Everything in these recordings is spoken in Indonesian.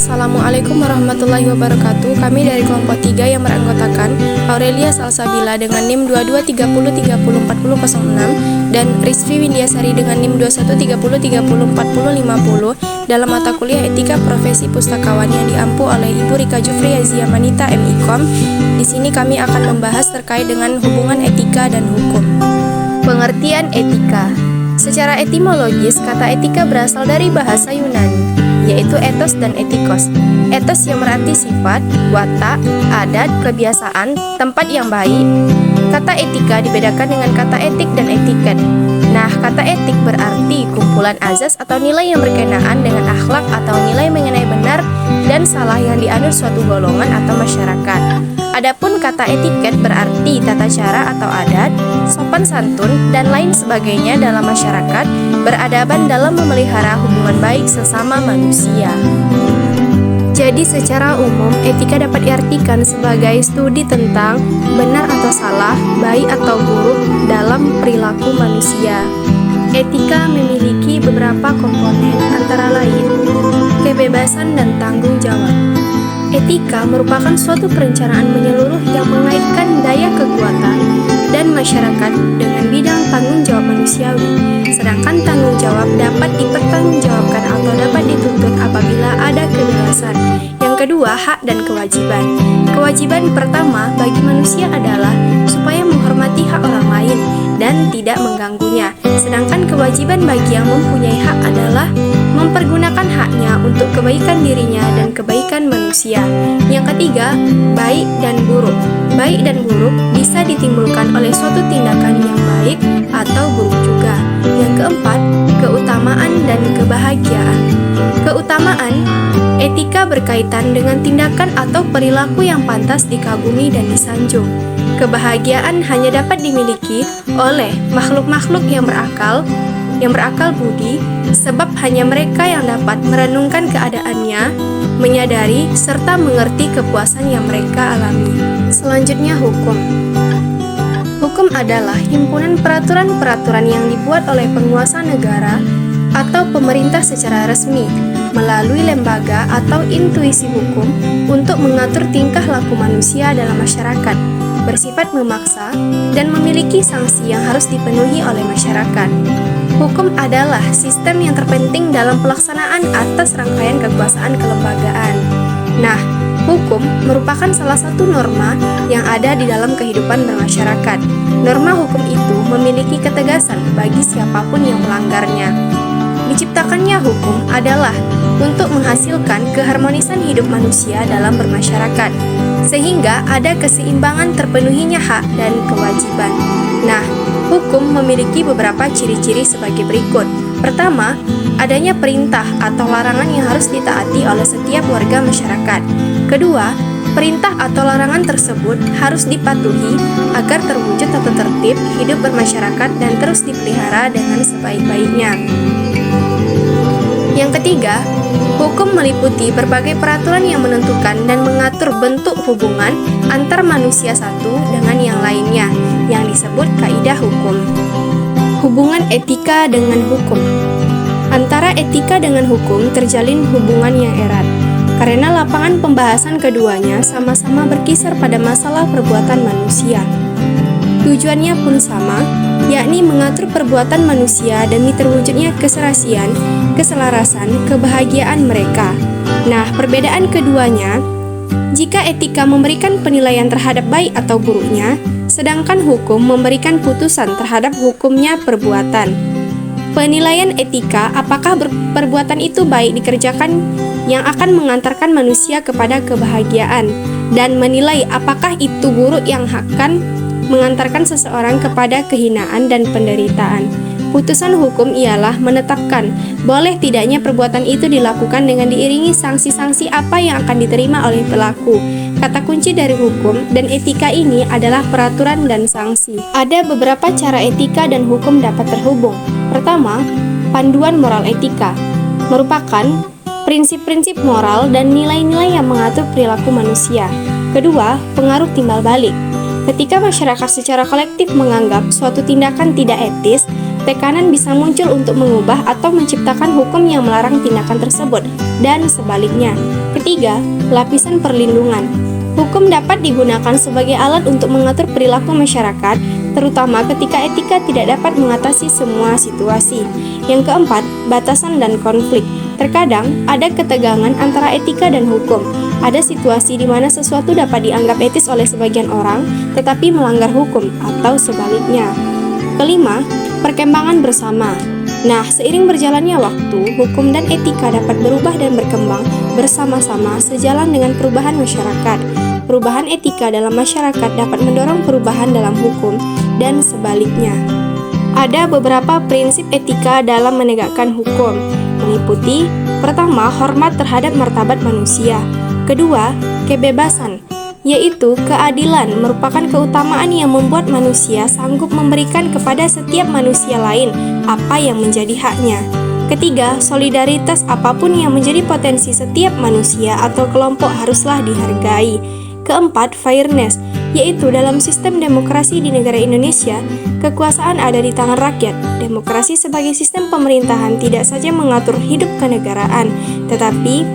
Assalamualaikum warahmatullahi wabarakatuh. Kami dari kelompok 3 yang beranggotakan Aurelia Salsabila dengan NIM 2230304006 dan Rizvi Windiasari dengan NIM 2130304050 dalam mata kuliah Etika Profesi Pustakawan yang diampu oleh Ibu Rika Jufri Yazia Manita MIKOM. Di sini kami akan membahas terkait dengan hubungan etika dan hukum. Pengertian etika. Secara etimologis, kata etika berasal dari bahasa Yunani, yaitu ethos dan etikos. Ethos yang berarti sifat, watak, adat, kebiasaan, tempat yang baik. Kata etika dibedakan dengan kata etik dan etiket. Nah, kata etik berarti kumpulan azas atau nilai yang berkenaan dengan akhlak atau nilai mengenai benar dan salah yang dianut suatu golongan atau masyarakat. Adapun kata etiket berarti tata cara atau adat, sopan santun, dan lain sebagainya dalam masyarakat, beradaban dalam memelihara hubungan baik sesama manusia. Jadi secara umum, etika dapat diartikan sebagai studi tentang benar atau salah, baik atau buruk dalam perilaku manusia. Etika memiliki beberapa komponen, antara lain kebebasan dan tanggung jawab. Etika merupakan suatu perencanaan menyeluruh yang mengaitkan daya kekuatan dan masyarakat dengan bidang tanggung jawab manusiawi. Sedangkan tanggung jawab dapat dipertanggungjawabkan atau dapat dituntut apabila ada kebebasan. Yang kedua, hak dan kewajiban. Kewajiban pertama bagi manusia adalah supaya menghormati hak orang lain dan tidak mengganggunya. Sedangkan kewajiban bagi yang mempunyai hak adalah mempergunakan haknya untuk kebaikan dirinya dan kebaikan manusia. Yang ketiga, baik dan buruk. Baik dan buruk bisa ditimbulkan oleh suatu tindakan yang baik atau buruk juga. Yang keempat, keutamaan dan kebahagiaan. Keutamaan, etika berkaitan dengan tindakan atau perilaku yang pantas dikagumi dan disanjung. Kebahagiaan hanya dapat dimiliki oleh makhluk-makhluk yang berakal budi, sebab hanya mereka yang dapat merenungkan keadaannya, menyadari, serta mengerti kepuasan yang mereka alami. Selanjutnya, hukum. Hukum adalah himpunan peraturan-peraturan yang dibuat oleh penguasa negara atau pemerintah secara resmi melalui lembaga atau intuisi hukum untuk mengatur tingkah laku manusia dalam masyarakat, bersifat memaksa, dan memiliki sanksi yang harus dipenuhi oleh masyarakat. Hukum adalah sistem yang terpenting dalam pelaksanaan atas rangkaian kekuasaan kelembagaan. Nah, hukum merupakan salah satu norma yang ada di dalam kehidupan bermasyarakat. Norma hukum itu memiliki ketegasan bagi siapapun yang melanggarnya. Diciptakannya hukum adalah untuk menghasilkan keharmonisan hidup manusia dalam bermasyarakat, sehingga ada keseimbangan terpenuhinya hak dan kewajiban. Nah, hukum memiliki beberapa ciri-ciri sebagai berikut. Pertama, adanya perintah atau larangan yang harus ditaati oleh setiap warga masyarakat. Kedua, perintah atau larangan tersebut harus dipatuhi agar terwujud tata tertib hidup bermasyarakat dan terus dipelihara dengan sebaik-baiknya. Yang ketiga, hukum meliputi berbagai peraturan yang menentukan dan mengatur bentuk hubungan antar manusia satu dengan yang lainnya, yang disebut kaidah hukum. Hubungan etika dengan hukum. Antara etika dengan hukum terjalin hubungan yang erat, karena lapangan pembahasan keduanya sama-sama berkisar pada masalah perbuatan manusia. Tujuannya pun sama, yakni mengatur perbuatan manusia demi terwujudnya keserasian, keselarasan, kebahagiaan mereka. Nah, perbedaan keduanya, jika etika memberikan penilaian terhadap baik atau buruknya, sedangkan hukum memberikan putusan terhadap hukumnya perbuatan. Penilaian etika apakah perbuatan itu baik dikerjakan yang akan mengantarkan manusia kepada kebahagiaan, dan menilai apakah itu buruk yang akan mengantarkan seseorang kepada kehinaan dan penderitaan. Putusan hukum ialah menetapkan boleh tidaknya perbuatan itu dilakukan dengan diiringi sanksi-sanksi apa yang akan diterima oleh pelaku. Kata kunci dari hukum dan etika ini adalah peraturan dan sanksi. Ada beberapa cara etika dan hukum dapat terhubung. Pertama, panduan moral etika merupakan prinsip-prinsip moral dan nilai-nilai yang mengatur perilaku manusia. Kedua, pengaruh timbal balik. Ketika masyarakat secara kolektif menganggap suatu tindakan tidak etis, tekanan bisa muncul untuk mengubah atau menciptakan hukum yang melarang tindakan tersebut, dan sebaliknya. Ketiga, lapisan perlindungan. Hukum dapat digunakan sebagai alat untuk mengatur perilaku masyarakat, terutama ketika etika tidak dapat mengatasi semua situasi. Yang keempat, batasan dan konflik. Terkadang ada ketegangan antara etika dan hukum. Ada situasi di mana sesuatu dapat dianggap etis oleh sebagian orang, tetapi melanggar hukum, atau sebaliknya. Kelima, perkembangan bersama. Nah, seiring berjalannya waktu, hukum dan etika dapat berubah dan berkembang bersama-sama sejalan dengan perubahan masyarakat. Perubahan etika dalam masyarakat dapat mendorong perubahan dalam hukum, dan sebaliknya. Ada beberapa prinsip etika dalam menegakkan hukum, meliputi: pertama, hormat terhadap martabat manusia. Kedua, kebebasan, yaitu keadilan merupakan keutamaan yang membuat manusia sanggup memberikan kepada setiap manusia lain apa yang menjadi haknya. Ketiga, solidaritas, apapun yang menjadi potensi setiap manusia atau kelompok haruslah dihargai. Keempat, fairness, yaitu dalam sistem demokrasi di negara Indonesia, kekuasaan ada di tangan rakyat. Demokrasi sebagai sistem pemerintahan tidak saja mengatur hidup kenegaraan, tetapi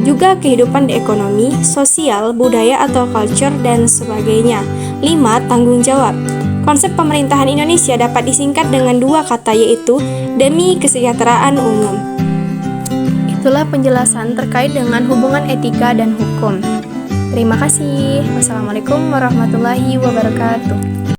juga kehidupan di ekonomi, sosial, budaya atau culture, dan sebagainya. 5. Tanggung jawab. Konsep pemerintahan Indonesia dapat disingkat dengan dua kata, yaitu demi kesejahteraan umum. Itulah penjelasan terkait dengan hubungan etika dan hukum. Terima kasih. Wassalamualaikum warahmatullahi wabarakatuh.